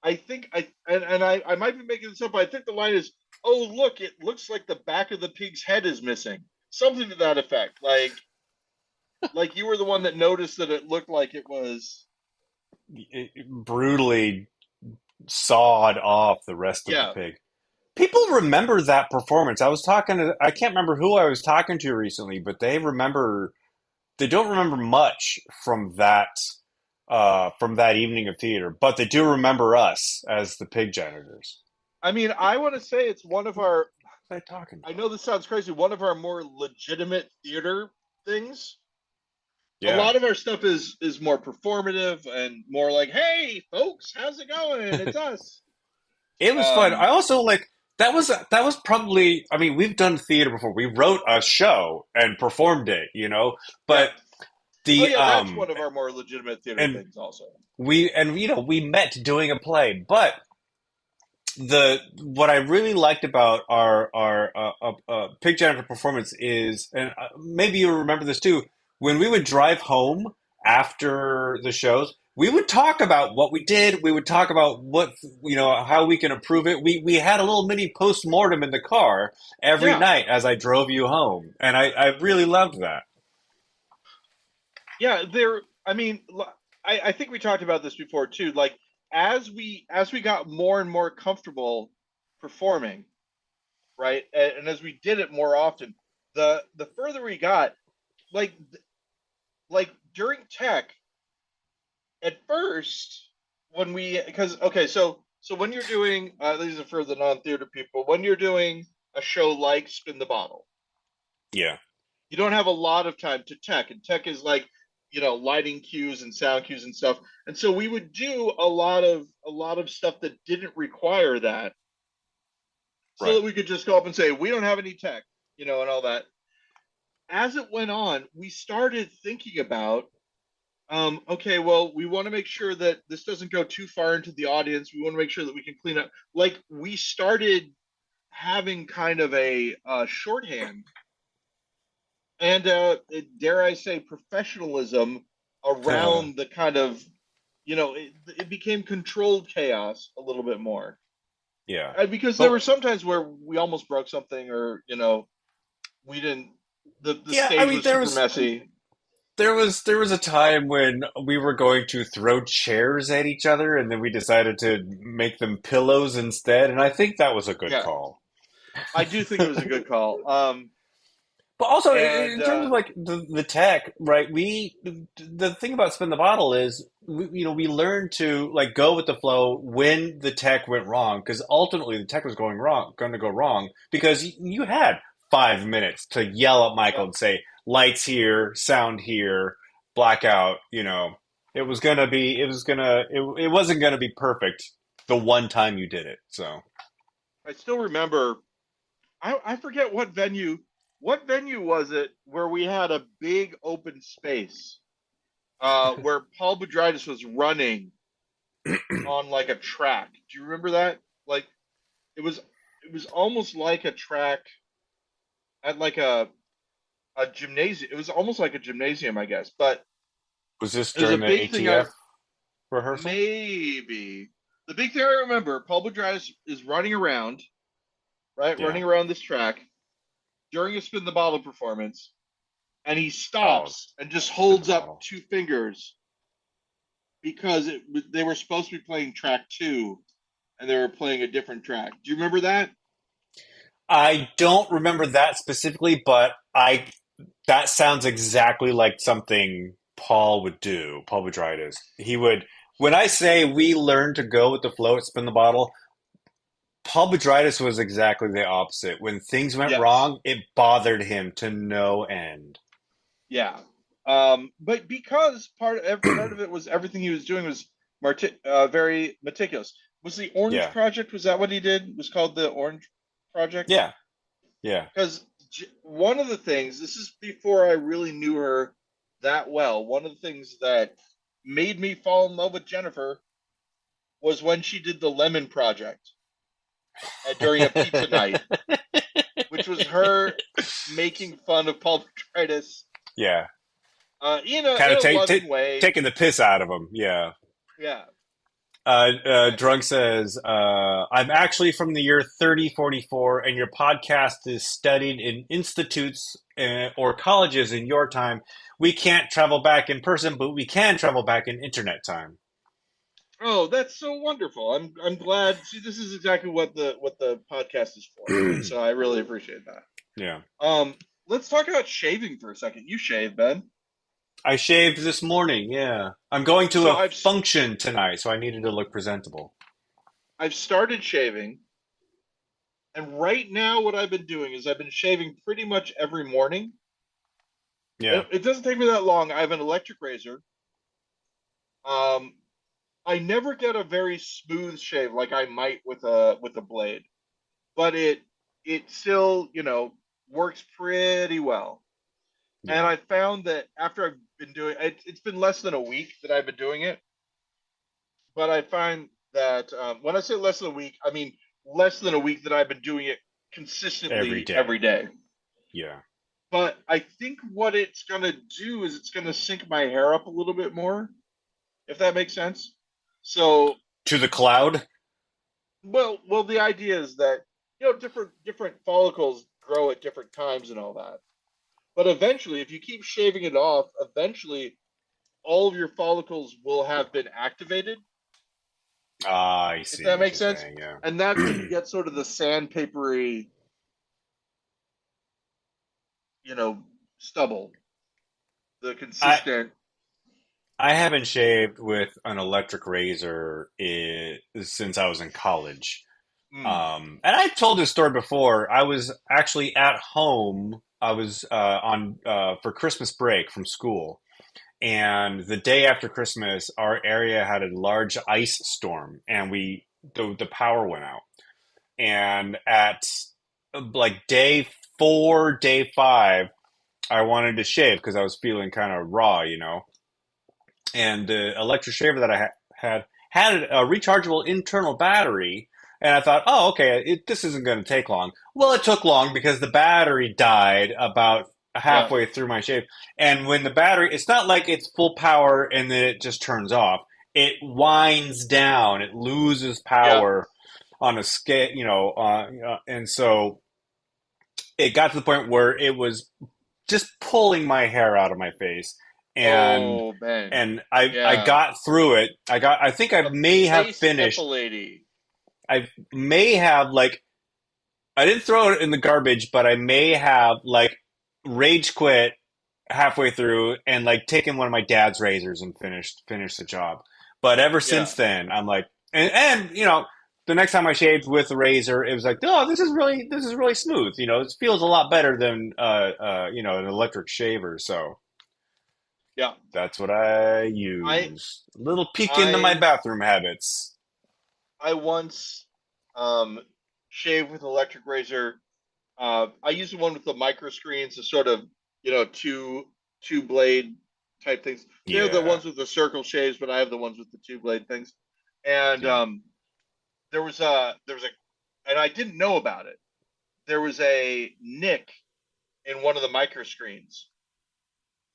I think I might be making this up, but I think the line is, "Oh, look, it looks like the back of the pig's head is missing." Something to that effect. Like you were the one that noticed that it looked like it was. Brutally sawed off the rest of the Yeah. pig. people remember that performance. I can't remember who I was talking to recently, but they don't remember much from that evening of theater, but they do remember us as the pig janitors. I mean, I want to say it's one of our. What am I talking I about? know this sounds crazy. One of our more legitimate theater things. A Yeah. lot of our stuff is more performative and more like, "Hey, folks, how's it going? It's us." It was fun. I Um, also like that was probably, I mean, we've done theater before. We wrote a show and performed it, you know, yeah. but Oh, the yeah. That's one of our more legitimate theater and things, also. we met doing a play, but the what I really liked about our Pig Janitor performance is, and maybe you remember this too, when we would drive home after the shows, we would talk about what we did. We would talk about how we can improve it. We had a little mini post mortem in the car every Yeah. night as I drove you home, and I really loved that. Yeah. There. I mean, I think we talked about this before too. Like as we got more and more comfortable performing, right, and as we did it more often, the further we got, like like during tech, at first when we because okay, so when you're doing these are for the non-theater people, when you're doing a show like Spin the Bottle, Yeah, you don't have a lot of time to tech, and tech is like, lighting cues and sound cues and stuff. And so we would do a lot of stuff that didn't require that, so right. that we could just go up and say we don't have any tech, and all that. As it went on, we started thinking about, okay, well, we want to make sure that this doesn't go too far into the audience. We want to make sure that we can clean up. Like, we started having kind of a shorthand and, dare I say, professionalism around the kind of, it became controlled chaos a little bit more. Yeah, Because there but were some times where we almost broke something, or, we didn't, the yeah, I stage mean was super messy. there was a time when we were going to throw chairs at each other, and then we decided to make them pillows instead, and I think that was a good Yeah, call. I do think it was a good call. But also, And in terms of like the tech, right? The thing about Spin the Bottle is, we learned to like go with the flow when the tech went wrong, because ultimately the tech was going to go wrong, because you had 5 minutes to yell at Michael Yep. and say, "Lights here, sound here, blackout." It wasn't gonna be perfect the one time you did it. So I still remember. I forget what venue. What venue was it where we had a big open space, where Paul Boudrias was running on like a track? Do you remember that? Like, it was almost like a track at like a gymnasium. It was almost like a gymnasium, I guess. But was this it was a during the big thing. I ATF rehearsal? maybe the big thing I remember. Paul Boudrias is running around, right, Yeah. running around this track during a Spin the Bottle performance, and he Oh, stops and just Spin the holds up Bottle. two fingers because they were supposed to be playing track two, and they were playing a different track. Do you remember that? I don't remember that specifically, but I that sounds exactly like something Paul would do. Paul Boudrias. He would. When I say we learned to go with the flow at Spin the Bottle, Paul Boudrias was exactly the opposite. When things went Yes. wrong, it bothered him to no end. Yeah. But because part of it was everything he was doing was very meticulous. Was the Orange Yeah, Project? Was that what he did? Was called the Orange Project? yeah, yeah. Because one of the things, this is before I really knew her that well, one of the things that made me fall in love with Jennifer was when she did the Lemon Project during a pizza night, which was her making fun of Paul Detritus, Yeah, in a kind in of a loving way. taking the piss out of him. Yeah. Yeah, Drunk says, I'm actually from the year 3044, and your podcast is studied in institutes or colleges in your time. We can't travel back in person, but we can travel back in internet time. Oh, that's so wonderful. I'm glad. See, this is exactly what the podcast is for. So I really appreciate that. Yeah. Um, let's talk about shaving for a second. You shave, Ben. I shaved this morning, yeah. I'm going to So a I've function tonight, so I needed to look presentable. I've started shaving, and right now what I've been doing is I've been shaving pretty much every morning. Yeah. It doesn't take me that long. I have an electric razor. Um, I never get a very smooth shave like I might with a blade, but it still, works pretty well. And Yeah. I found that after I've been doing it, it's been less than a week that I've been doing it, but I find that when I say less than a week, I mean less than a week that I've been doing it Every consistently every day. day. Yeah. But I think what it's going to do is it's going to sync my hair up a little bit more, if that makes sense. So, To the cloud? well, the idea is that different follicles grow at different times and all that. But eventually, if you keep shaving it off, eventually all of your follicles will have been activated, Ah, I if see that what makes you're sense. saying, yeah. And that's when you get sort of the sandpapery, you know, stubble, the I consistent. I haven't shaved with an electric razor since I was in college. Mm, And I've told this story before. I was actually at home. I was on for Christmas break from school, and the day after Christmas, our area had a large ice storm, and the power went out. And at like day four, day five, I wanted to shave because I was feeling kind of raw, and the electric shaver that had a rechargeable internal battery. And I thought, oh, okay, this isn't going to take long. Well, it took long because the battery died about yeah, halfway through my shave. And when the battery, it's not like it's full power and then it just turns off. It winds down. It loses yeah. power on a scale, and so it got to the point where it was just pulling my hair out of my face, and Oh, Ben. I Yeah. got through it. I think I A may have face finished. epilady. I may have like I didn't throw it in the garbage, but I may have like rage quit halfway through and like taken one of my dad's razors and finished the job. But ever Yeah. since then, I'm like, and the next time I shaved with a razor, it was like, oh, this is really smooth. It feels a lot better than an electric shaver. So Yeah. that's what I I use. A little peek into my I bathroom habits. I once um shaved with an electric razor. I use the one with the micro screens, the sort of two blade type things. They have the Yeah, ones with the circle shaves, but I have the ones with the two blade things. And yeah. there was a and I didn't know about it. There was a nick in one of the micro screens.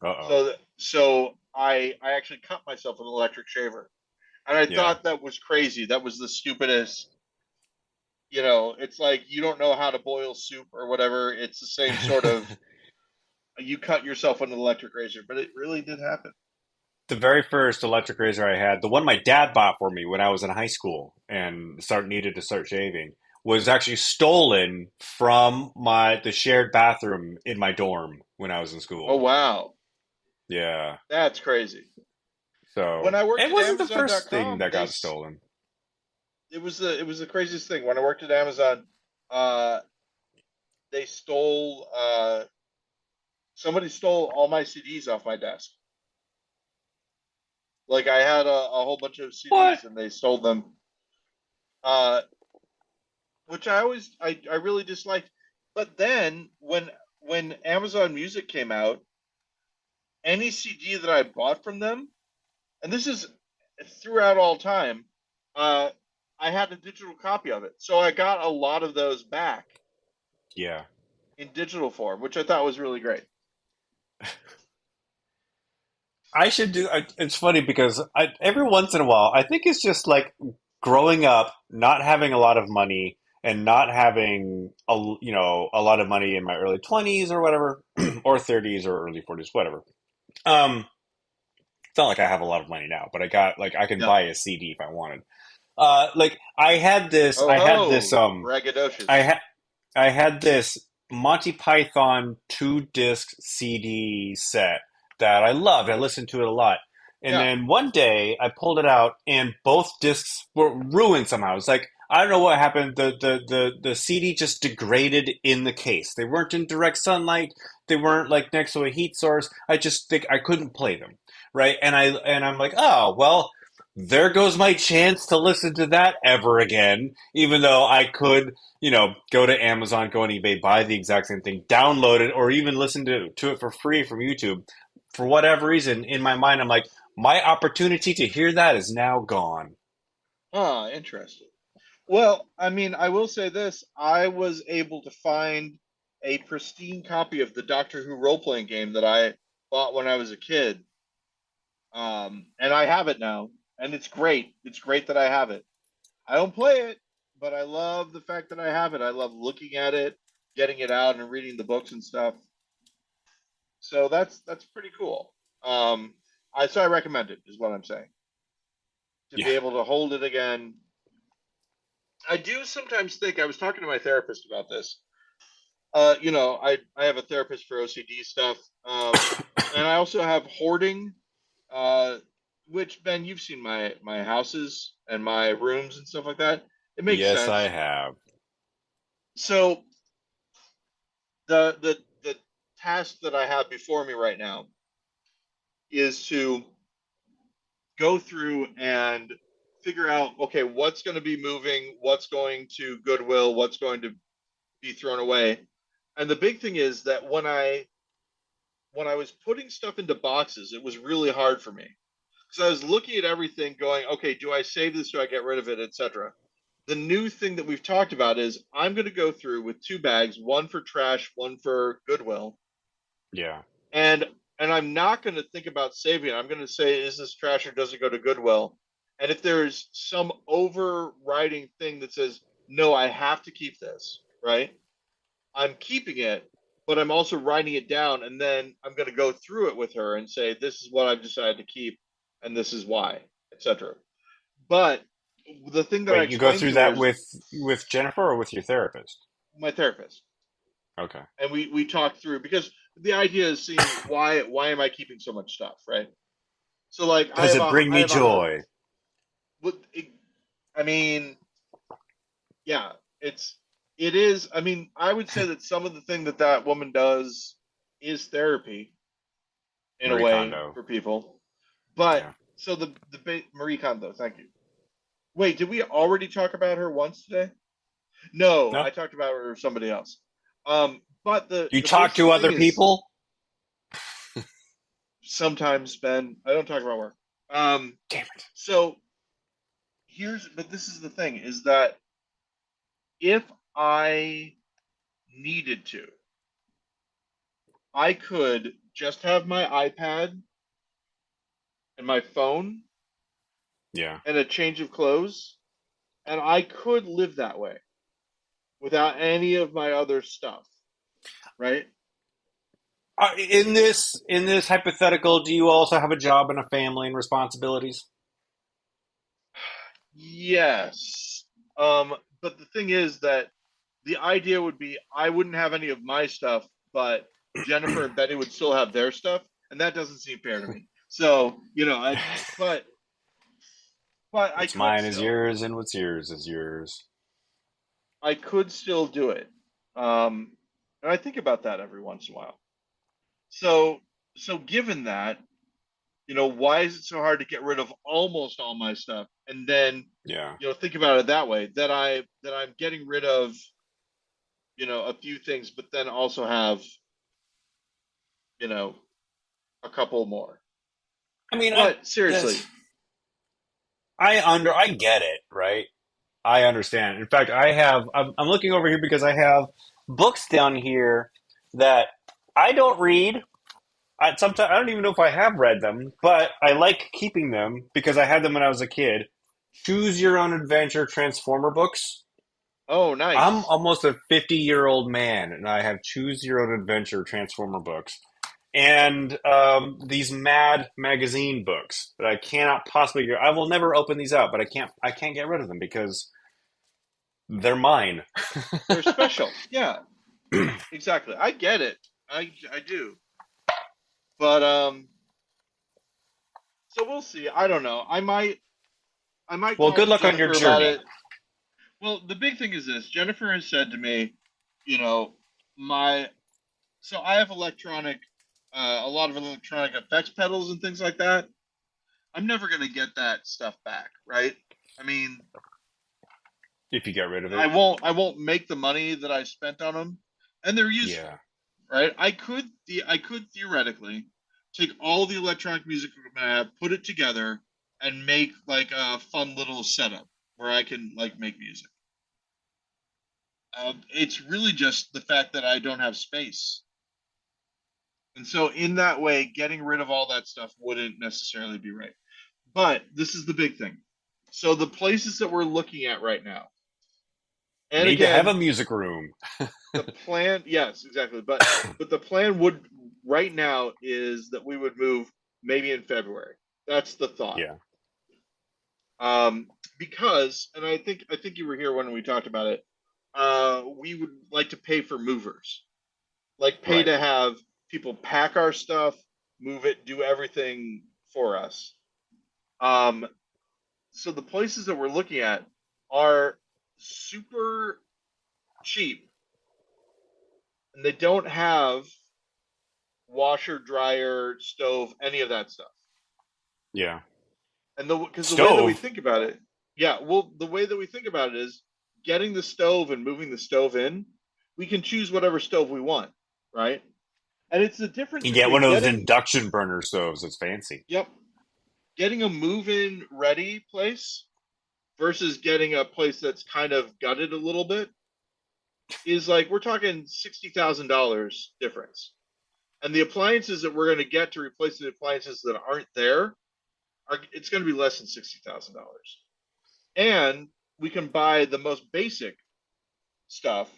Uh oh. So I actually cut myself with an electric shaver. And I Yeah. thought that was crazy. That was the stupidest. It's like you don't know how to boil soup or whatever. It's the same sort of you cut yourself with an electric razor, but it really did happen. The very first electric razor I had, the one my dad bought for me when I was in high school and needed to start shaving, was actually stolen from the shared bathroom in my dorm when I was in Oh school. wow, Yeah. that's crazy. When So I worked it at wasn't the first thing Amazon.com, that got stolen. it was the craziest thing. When I worked at Amazon, uh, they stole somebody stole all my CDs off my desk. Like I had a whole bunch of What? CDs and they stole them, uh, which I really disliked. But then when Amazon Music came out, any CD that I bought from them, and this is throughout all time, uh, I had a digital copy of it, so I got a lot of those back Yeah. in digital form, which I thought was really great. I should do. It's funny because every once in a while, I think it's just like growing up, not having a lot of money, and not having a lot of money in my early 20s or whatever, or 30s or early 40s, whatever. Um, not like I have a lot of money now, but I got like I can Yeah. buy a CD if I wanted. Like Oh I had this ho, I braggadocious. had I had this Monty Python 2 disc CD set that I loved. I listened to it a lot. And Yeah. then one day I pulled it out and both discs were ruined somehow. It's like I don't know what happened. The CD just degraded in the case. They weren't in direct sunlight. They weren't like next to a heat source. I just think I couldn't play them. Right. I'm like, oh well, there goes my chance to listen to that ever again, even though I could, go to Amazon, go on eBay, buy the exact same thing, download it, or even listen to it for free from YouTube. For whatever reason, in my mind, I'm like, my opportunity to hear that is now gone. Huh, interesting. Well, I mean, I will say this. I was able to find a pristine copy of the Doctor Who role-playing game that I bought when I was a kid. And I have it now, and it's great. It's great that I have it. I don't play it, but I love the fact that I have it. I love looking at it, getting it out, and reading the books and stuff. So that's pretty cool. So I recommend it, is what I'm saying. To Yeah. be able to hold it again. I do sometimes think I was talking to my therapist about this. I have a therapist for OCD stuff, and I also have hoarding, uh, which Ben, you've seen my houses and my rooms and stuff like that. It makes Yes, I sense. have. So the task that I have before me right now is to go through and figure out, okay, what's going to be moving, what's going to Goodwill, what's going to be thrown away. And the big thing is that when I was putting stuff into boxes, it was really hard for me because I was looking at everything, going, okay, do I save this? Do I get rid of it, etc. The new thing that we've talked about is I'm going to go through with two bags, one for trash, one for Goodwill, Yeah. and I'm not going to think about saving it. I'm going to say, is this trash or does it go to Goodwill? And if there's some overriding thing that says, no, I have to keep this, right? I'm keeping it, but I'm also writing it down, and then I'm going to go through it with her and say, "This is what I've decided to keep, and this is why," etc. But the thing that I Wait, you go explained through to her that is with Jennifer or with your therapist? my therapist, Okay. and we talked through because the idea is seeing why am I keeping so much stuff, right? So like Does it bring I me have a joy? what I mean, yeah, it is. I mean, I would say that some of the thing that that woman does is therapy in a Marie way Kondo. for people. But Yeah. so the Marie Kondo, thank you. Wait, did we already talk about her once today? No, No? I talked about her with somebody else. But You the talk basic to thing other is people? sometimes Ben, I don't talk about work. Um, Damn it. so but this is the thing is that if I needed to, I could just have my iPad and my phone Yeah. and a change of clothes, and I could live that way without any of my other stuff, right? In this hypothetical, do you also have a job and a family and responsibilities? Yes. But the thing is that the idea would be I wouldn't have any of my stuff, but Jennifer and Betty would still have their stuff, and that doesn't seem fair to me. So, but I What's could mine is still. yours, and what's yours is yours. I could still do it. And I think about that every once in a while. So, given that, why is it so hard to get rid of almost all my stuff? And then, Yeah. think about it that way, that I'm getting rid of, a few things, but then also have, you know, a couple more. I mean, But seriously, I get it, right? I understand. In fact, I'm looking over here because I have books down here that I don't read. Sometimes I don't even know if I have read them, but I like keeping them because I had them when I was a kid. Choose Your Own Adventure Transformer books. oh, I'm nice. almost a 50-year-old man, and I have Choose Your Own Adventure Transformer books. and these Mad magazine books that I cannot possibly get. I will never open these up, but I can't get rid of them because they're mine. They're special. Yeah, exactly. I get it. I do. But so we'll see. I don't know. I might Well, talk good to luck on your Jennifer about journey. it. Well, the big thing is this. Jennifer has said to me, you know, my so I have a lot of electronic effects pedals and things like that. I'm never going to get that stuff back, right? I mean, If you get rid of I it, won't make the money that I spent on them, and they're useful, yeah. right? I could theoretically take all the electronic music equipment I have, put it together, and make like a fun little setup where I can like make music. It's really just the fact that I don't have space. And so, in that way, getting rid of all that stuff wouldn't necessarily be right. But this is the big thing. So, the places that we're looking at right now, and Need to have a again, music room. the plan, yes, exactly. But the plan would right now is that we would move maybe in February. That's the thought. Yeah. Um, because, and I think you were here when we talked about it. We would like to pay for movers, like pay Right. to have people pack our stuff, move it, do everything for us. Um, so the places that we're looking at are super cheap, and they don't have washer, dryer, stove, any of that stuff. Yeah. And because the way that we Stove. think about it, yeah, well, the way that we think about it is getting the stove and moving the stove in. We can choose whatever stove we want, right? And it's the difference You get one between of those getting, induction burner stoves. It's fancy. yep, getting a move-in ready place versus getting a place that's kind of gutted a little bit is like we're talking $60,000 difference. And the appliances that we're going to get to replace the appliances that aren't there are it's going to be less than $60,000. And we can buy the most basic stuff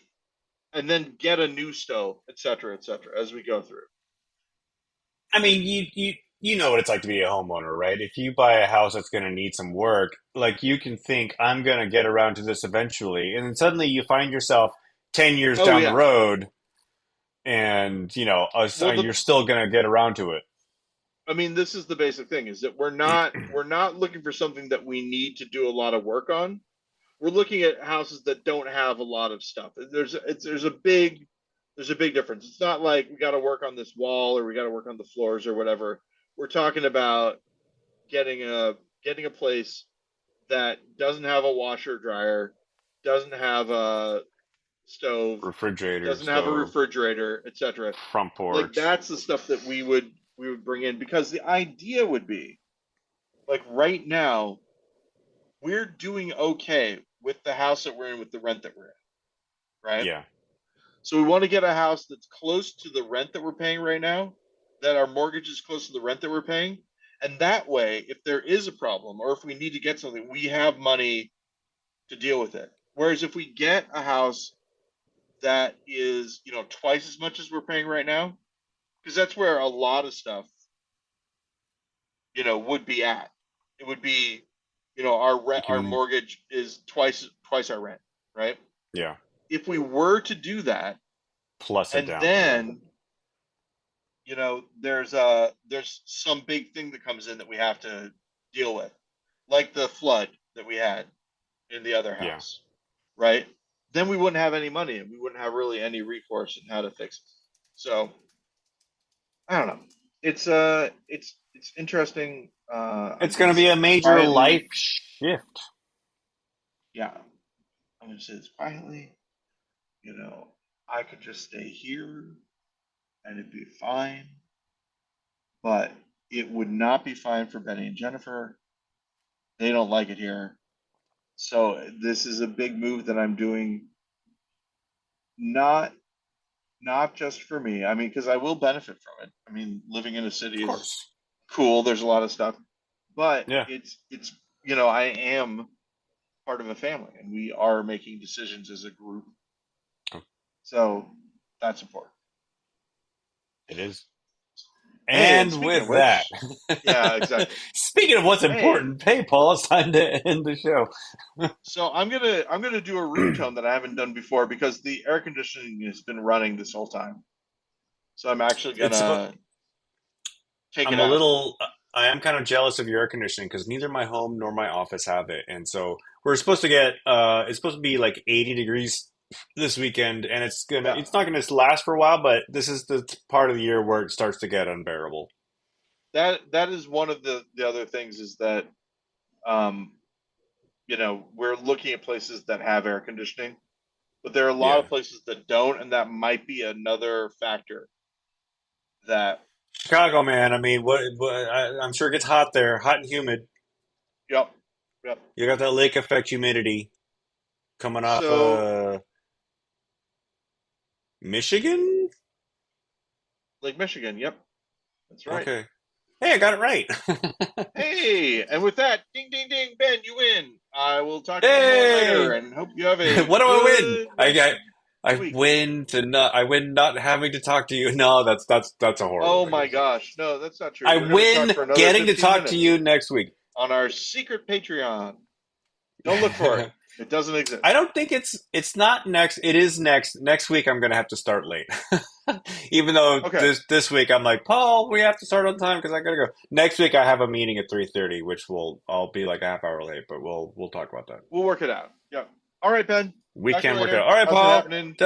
and then get a new stove, et cetera, as we go through. I mean, you know what it's like to be a homeowner, right? If you buy a house that's going to need some work, like you can think I'm going to get around to this eventually, and then suddenly you find yourself 10 years Oh down the yeah. road, and Well, you're still going to get around to it. I mean, this is the basic thing: is that we're not looking for something that we need to do a lot of work on. We're looking at houses that don't have a lot of stuff. There's a big difference. It's not like we got to work on this wall or we got to work on the floors or whatever. We're talking about getting a getting a place that doesn't have a washer dryer, doesn't have a stove, Refrigerator, doesn't have a stove, refrigerator, etc. front Like porch. that's the stuff that we would bring in because the idea would be like right now we're doing okay with the house that we're in with the rent that we're in, right? Yeah. So we want to get a house that's close to the rent that we're paying right now, that our mortgage is close to the rent that we're paying. And that way, if there is a problem or if we need to get something, we have money to deal with it. Whereas if we get a house that is, twice as much as we're paying right now, because that's where a lot of stuff, would be at. It would be, our You rent, our can, mortgage is twice our rent, right? yeah, If we were to do that, plus a and down payment. then there's some big thing that comes in that we have to deal with, like the flood that we had in the other Yeah. house, right? Then we wouldn't have any money and we wouldn't have really any recourse in how to fix it. So I don't know. It's interesting. I'm It's gonna going to be say a this major life quietly. shift. Yeah, I'm gonna say this quietly. You know, I could just stay here and it'd be fine, but it would not be fine for Betty and Jennifer. They don't like it here. So this is a big move that I'm doing, not not just for me. I mean, because I will benefit from it. I mean, living in a Of city is course. cool. There's a lot of stuff, but Yeah. it's I am part of a family, and we are making decisions as a group. So that's important. It is. Hey, and And speaking of with that, which, yeah, exactly. speaking of what's Hey, important, hey, Paul, it's time to end the show. so I'm gonna do a room tone that I haven't done before because the air conditioning has been running this whole time. So I'm actually It's gonna take it I'm a out. little. I am kind of jealous of your air conditioning because neither my home nor my office have it, and so we're supposed to get. It's supposed to be like 80 degrees this weekend, and it's gonna. Yeah, It's not gonna last for a while, but this is the part of the year where it starts to get unbearable. that is one of the other things is that um, we're looking at places that have air conditioning, but there are a lot of Yeah, places that don't, and that might be another factor that. Chicago, man. I mean, I'm sure it gets hot there, hot and humid. Yep, yep. You got that lake effect humidity coming off So Michigan. Lake Michigan, yep, that's right. Okay. Hey, I got it right. Hey, and with that, ding, ding, ding, Ben, you win. I will talk to you more later, Hey. and hope you have a What do I win? good rest of the I week. win to not I win not having to talk to you. No, that's a horrible Oh thing my to say. gosh, no, that's not true. I We're going to talk win for another getting to 15 talk to you minutes next week. on our secret Patreon. Don't look for it; it doesn't I exist. don't think it's not next. It is next week. I'm gonna have to start late, even though Okay, this week I'm like Paul. We have to start on time because I gotta go. Next week I have a meeting at 3:30, which will I'll be like a half hour late, but we'll talk about that. we'll work it out. Yep. All right, Ben. We Talk to you can work it later. out. All right, How's it Paul. happening?